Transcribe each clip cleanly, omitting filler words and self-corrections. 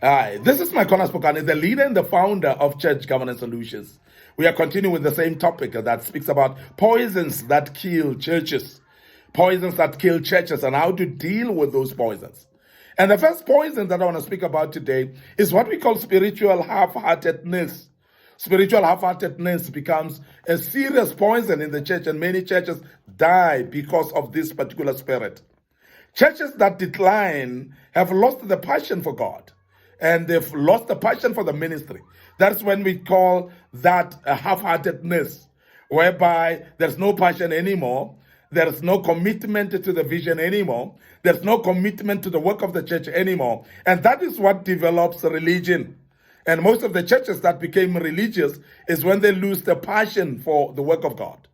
Hi, this is Micornus, Phokane, the leader and the founder of Church Governance Solutions. We are continuing with the same topic that speaks about poisons that kill churches, poisons that kill churches, and how to deal with those poisons. And the first poison that I want to speak about today is what we call spiritual half-heartedness. Spiritual half-heartedness becomes a serious poison in the church, and many churches die because of this particular spirit. Churches that decline have lost the passion for God, and they've lost the passion for the ministry. That's when we call that a half-heartedness, whereby there's no passion anymore, there's no commitment to the vision anymore, there's no commitment to the work of the church anymore, and that is what develops religion. And most of the churches that became religious is when they lose the passion for the work of God.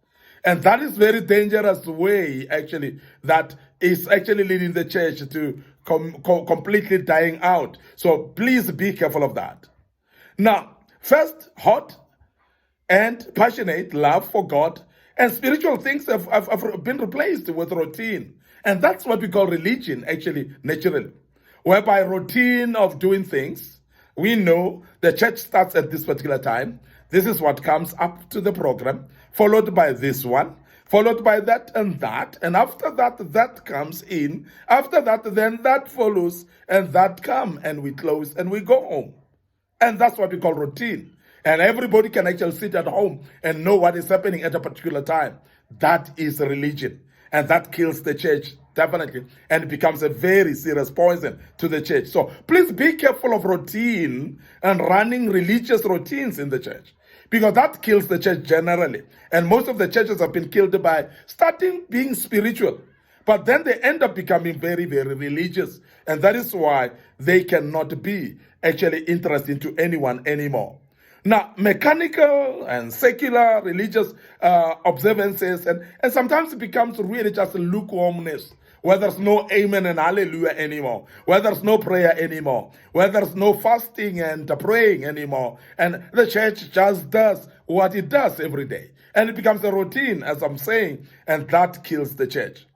And that is very dangerous way, actually, that is actually leading the church to completely dying out. So please be careful of that. Now, first, hot and passionate love for God and spiritual things have been replaced with routine. And that's what we call religion, actually, naturally. Whereby routine of doing things, we know the church starts at this particular time. This is what comes up to the program, followed by this one, followed by that, and after that, that comes in. After that, then that follows, and that come, and we close, and we go home. And that's what we call routine. And everybody can actually sit at home and know what is happening at a particular time. That is religion. And that kills the church, definitely. And it becomes a very serious poison to the church. So please be careful of routine and running religious routines in the church, because that kills the church generally. And most of the churches have been killed by starting being spiritual, but then they end up becoming very, very religious. And that is why they cannot be actually interesting to anyone anymore. Now, mechanical and secular religious observances, and sometimes it becomes really just lukewarmness, where there's no amen and hallelujah anymore, where there's no prayer anymore, where there's no fasting and praying anymore. And the church just does what it does every day. And it becomes a routine, as I'm saying, and that kills the church.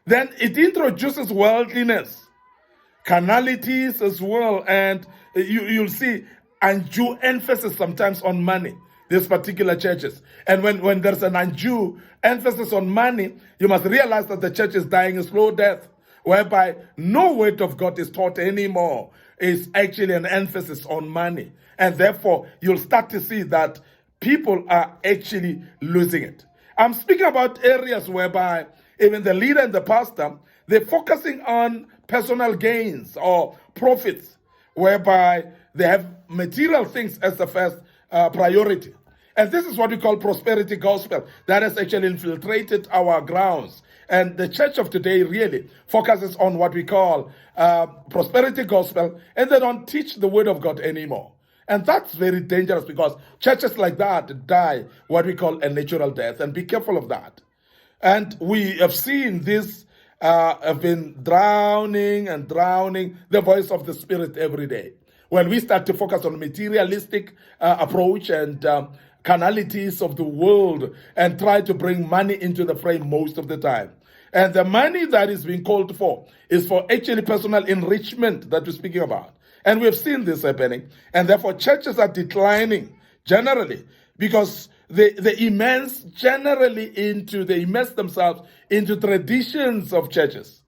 Then it introduces worldliness, carnalities as well, and you'll see undue emphasis sometimes on money, these particular churches. And when there's an undue emphasis on money, you must realize that the church is dying a slow death, whereby no word of God is taught anymore. It's actually an emphasis on money. And therefore, you'll start to see that people are actually losing it. I'm speaking about areas whereby even the leader and the pastor, they're focusing on personal gains or profits, whereby they have material things as the first priority. And this is what we call prosperity gospel that has actually infiltrated our grounds. And the church of today really focuses on what we call prosperity gospel, and they don't teach the word of God anymore. And that's very dangerous, because churches like that die what we call a natural death. And be careful of that. And we have seen this have been drowning the voice of the Spirit every day. When we start to focus on materialistic approach and carnalities of the world and try to bring money into the frame most of the time. And the money that is being called for is for actually personal enrichment that we're speaking about. And we've seen this happening. And therefore, churches are declining generally, because they immerse themselves into traditions of churches,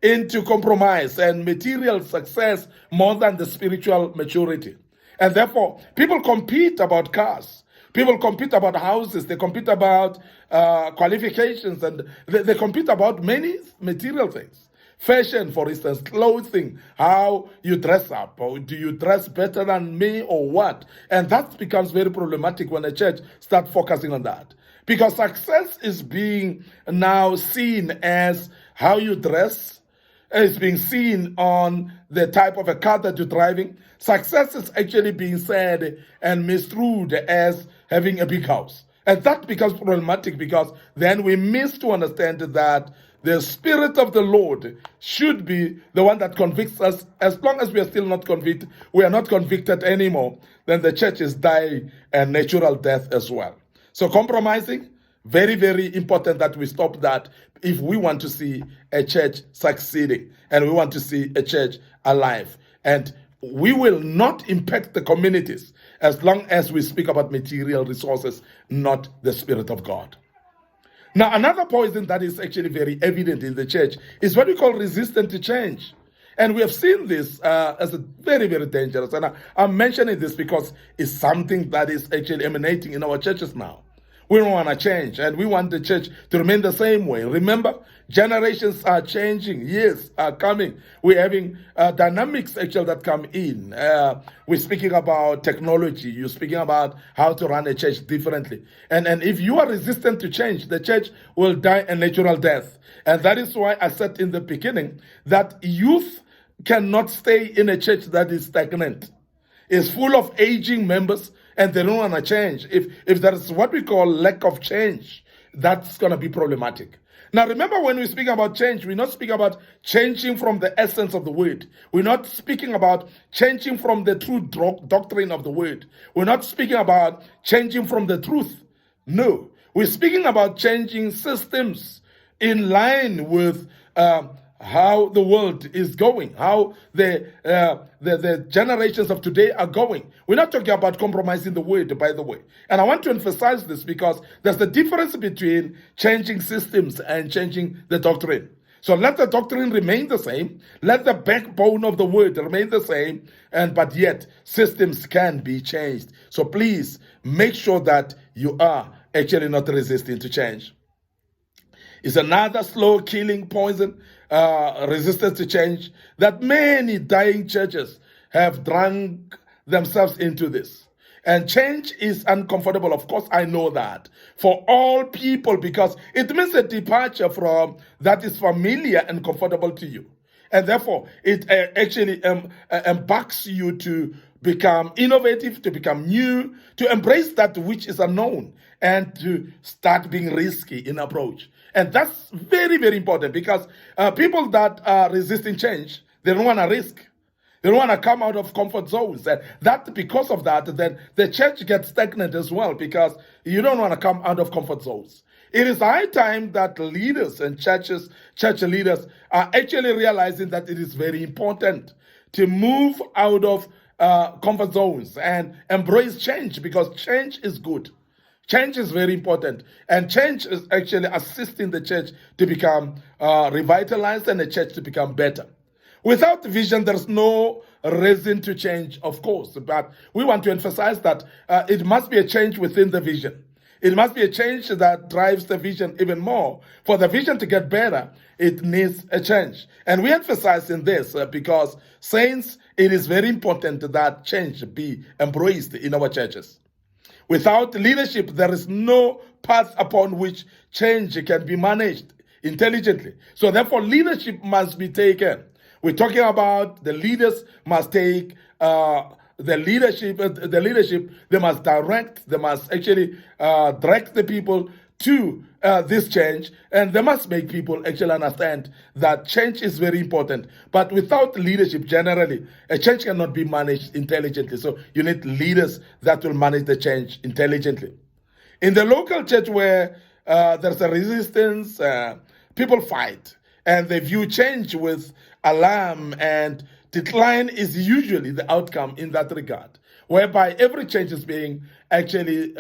into compromise and material success more than the spiritual maturity. And therefore, people compete about cars. People compete about houses. They compete about qualifications, and they compete about many material things. Fashion, for instance, clothing, how you dress up, or do you dress better than me or what? And that becomes very problematic when a church starts focusing on that. Because success is being now seen as how you dress. It's being seen on the type of a car that you're driving. Success is actually being said and misconstrued as having a big house. And that becomes problematic, because then we miss to understand that the Spirit of the Lord should be the one that convicts us. As long as we are still not convicted, we are not convicted anymore, then the church is dying a natural death as well. So compromising, very, very important that we stop that if we want to see a church succeeding and we want to see a church alive. And we will not impact the communities as long as we speak about material resources, not the Spirit of God. Now, another poison that is actually very evident in the church is what we call resistance to change. And we have seen this as a very, very dangerous. And I'm mentioning this because it's something that is actually emanating in our churches now. We don't want to change, and we want the church to remain the same way. Remember, generations are changing, years are coming. We're having dynamics actually that come in. We're speaking about technology. You're speaking about how to run a church differently. And if you are resistant to change, the church will die a natural death. And that is why I said in the beginning that youth cannot stay in a church that is stagnant. It's full of aging members, and they don't want to change. If there is what we call lack of change, that's going to be problematic. Now, remember, when we speak about change, we're not speaking about changing from the essence of the word. We're not speaking about changing from the true doctrine of the word. We're not speaking about changing from the truth. No, we're speaking about changing systems in line with how the world is going, how the generations of today are going. We're not talking about compromising the word, by the way. And I want to emphasize this because there's the difference between changing systems and changing the doctrine. So let the doctrine remain the same. Let the backbone of the word remain the same. But yet, systems can be changed. So please make sure that you are actually not resisting to change. It's another slow killing poison, resistance to change, that many dying churches have drunk themselves into this. And change is uncomfortable. Of course, I know that for all people, because it means a departure from that is familiar and comfortable to you. And therefore, it actually embarks you to become innovative, to become new, to embrace that which is unknown, and to start being risky in approach. And that's very, very important because people that are resisting change, they don't want to risk. They don't want to come out of comfort zones. And because of that, then the church gets stagnant as well because you don't want to come out of comfort zones. It is high time that leaders and church leaders are actually realizing that it is very important to move out of comfort zones and embrace change, because change is good. Change is very important, and change is actually assisting the church to become revitalized and the church to become better. Without vision, there's no reason to change, of course, but we want to emphasize that it must be a change within the vision. It must be a change that drives the vision even more. For the vision to get better, it needs a change. And we emphasize in this because, saints, it is very important that change be embraced in our churches. Without leadership, there is no path upon which change can be managed intelligently. So therefore, leadership must be taken. We're talking about the leaders must take the leadership. They must direct. They must actually direct the people to this change, and they must make people actually understand that change is very important. But without leadership, generally, a change cannot be managed intelligently. So you need leaders that will manage the change intelligently. In the local church where there's a resistance, people fight, and they view change with alarm, and decline is usually the outcome in that regard, whereby every change is being actually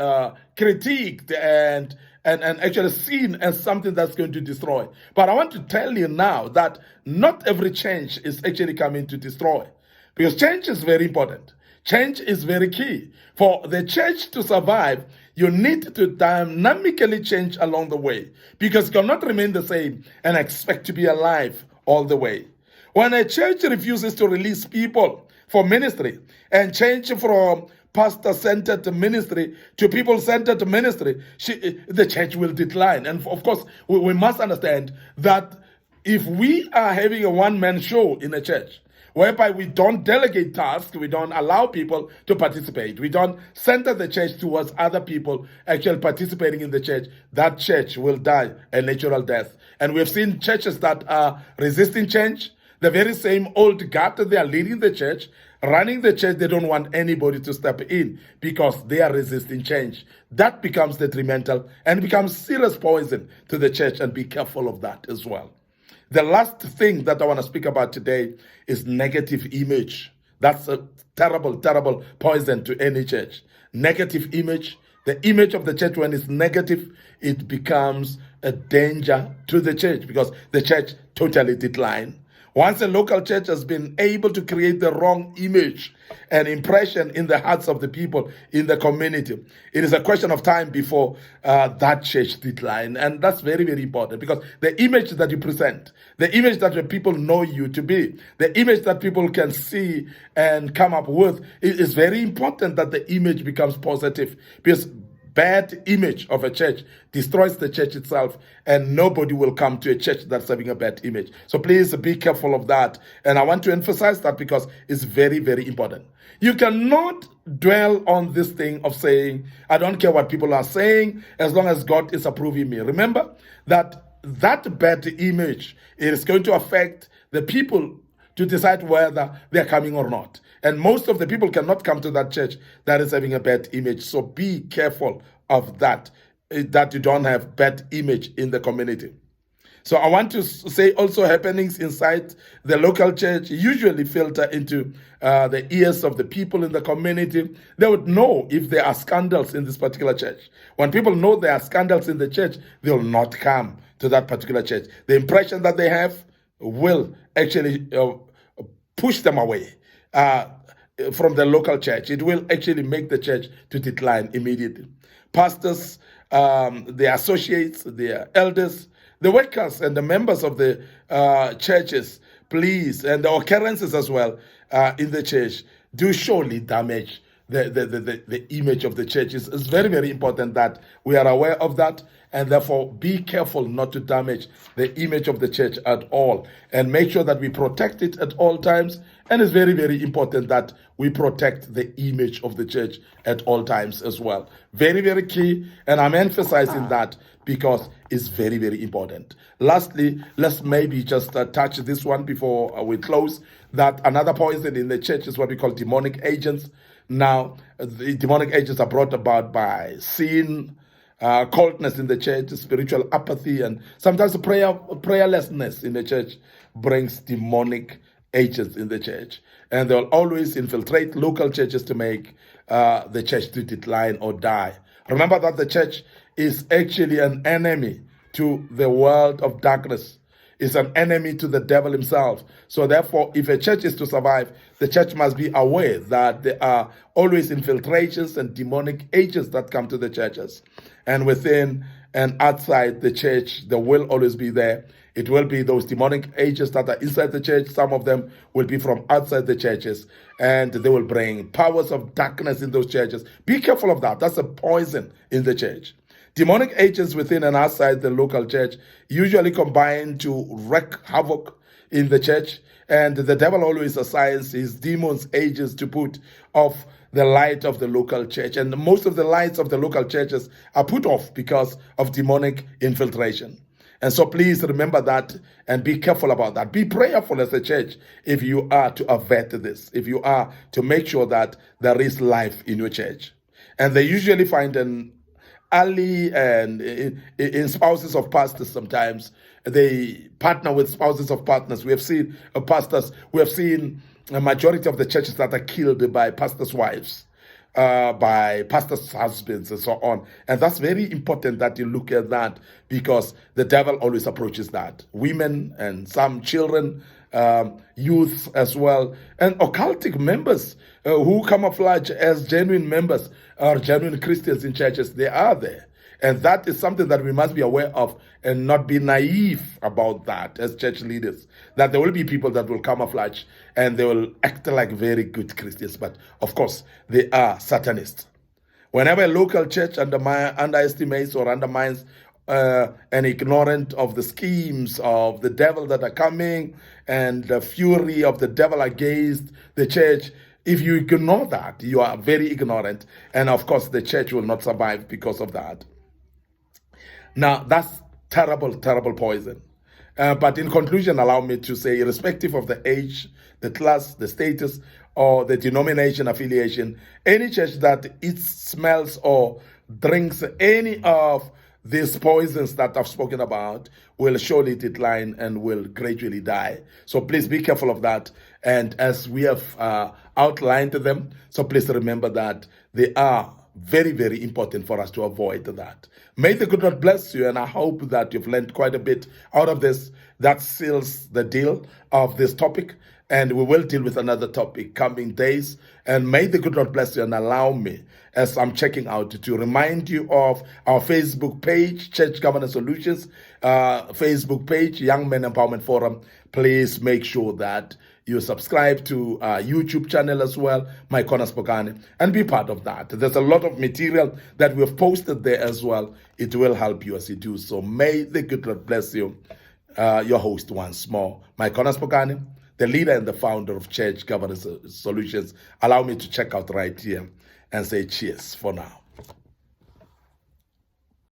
critiqued and actually seen as something that's going to destroy. But I want to tell you now that not every change is actually coming to destroy, because change is very important. Change is very key. For the church to survive, you need to dynamically change along the way, because you cannot remain the same and expect to be alive all the way. When a church refuses to release people for ministry and change from pastor-centered ministry to people-centered ministry, the church will decline. And of course, we must understand that if we are having a one-man show in a church, whereby we don't delegate tasks, we don't allow people to participate, we don't center the church towards other people actually participating in the church, that church will die a natural death. And we've seen churches that are resisting change, the very same old guard that they are leading the church, running the church, they don't want anybody to step in because they are resisting change. That becomes detrimental and becomes serious poison to the church, and be careful of that as well. The last thing that I want to speak about today is negative image That's a terrible, terrible poison to any church. Negative image. The image of the church, when it's negative, it becomes a danger to the church because the church totally decline. Once a local church has been able to create the wrong image and impression in the hearts of the people in the community, it is a question of time before that church decline. And that's very, very important because the image that you present, the image that the people know you to be, the image that people can see and come up with, it is very important that the image becomes positive because bad image of a church destroys the church itself, and nobody will come to a church that's having a bad image. So please be careful of that. And I want to emphasize that because it's very, very important. You cannot dwell on this thing of saying, I don't care what people are saying as long as God is approving me. Remember that bad image is going to affect the people to decide whether they're coming or not. And most of the people cannot come to that church that is having a bad image. So be careful of that you don't have bad image in the community. So I want to say also happenings inside the local church usually filter into the ears of the people in the community. They would know if there are scandals in this particular church. When people know there are scandals in the church, they will not come to that particular church. The impression that they have will actually push them away from the local church. It will actually make the church to decline immediately. Pastors, the associates, the elders, the workers, and the members of the churches, please, and the occurrences as well in the church, do surely damage the image of the church. It's very, very important that we are aware of that, and therefore be careful not to damage the image of the church at all, and make sure that we protect it at all times. And it's very, very important that we protect the image of the church at all times as well. Very, very key, and I'm emphasizing that because it's very, very important. Lastly, let's maybe just touch this one before we close, that another poison in the church is what we call demonic agents. Now, the demonic agents are brought about by sin, coldness in the church, spiritual apathy, and sometimes prayerlessness in the church brings demonic agents in the church. And they'll always infiltrate local churches to make the church to decline or die. Remember that the church is actually an enemy to the world of darkness. It's an enemy to the devil himself. So therefore, if a church is to survive, the church must be aware that there are always infiltrations and demonic agents that come to the churches. And within and outside the church, there will always be there. It will be those demonic agents that are inside the church. Some of them will be from outside the churches, and they will bring powers of darkness in those churches. Be careful of that. That's a poison in the church. Demonic agents within and outside the local church usually combine to wreak havoc in the church, and the devil always assigns his demons agents to put off the light of the local church. And most of the lights of the local churches are put off because of demonic infiltration. And so please remember that and be careful about that. Be prayerful as a church if you are to avert this, if you are to make sure that there is life in your church. And they usually find an ally and in spouses of pastors sometimes. They partner with spouses of partners. We have seen pastors, we have seen a majority of the churches that are killed by pastors' wives, by pastors' husbands, and so on. And that's very important that you look at that because the devil always approaches that. Women and some children, youth as well, and occultic members who camouflage as genuine members or genuine Christians in churches, they are there. And that is something that we must be aware of and not be naive about that as church leaders, that there will be people that will camouflage and they will act like very good Christians. But of course, they are Satanists. Whenever a local church underestimates or undermines and ignorant of the schemes of the devil that are coming and the fury of the devil against the church, if you ignore that, you are very ignorant. And of course, the church will not survive because of that. Now, that's terrible, terrible poison. But in conclusion, allow me to say, irrespective of the age, the class, the status, or the denomination affiliation, any church that eats, smells, or drinks any of these poisons that I've spoken about will surely decline and will gradually die. So please be careful of that And as we have outlined them, so please remember that they are very, very important for us to avoid that. May the good Lord bless you, and I hope that you've learned quite a bit out of this. That seals the deal of this topic, and we will deal with another topic coming days. And may the good Lord bless you, and allow me, as I'm checking out, to remind you of our Facebook page, Church Governance Solutions, Facebook page, Young Men Empowerment Forum. Please make sure that you subscribe to our YouTube channel as well, Micornus Phokane, and be part of that. There's a lot of material that we have posted there as well. It will help you as you do so. May the good Lord bless you. Your host once more, Micornus Phokane, the leader and the founder of Church Governance Solutions. Allow me to check out right here and say cheers for now.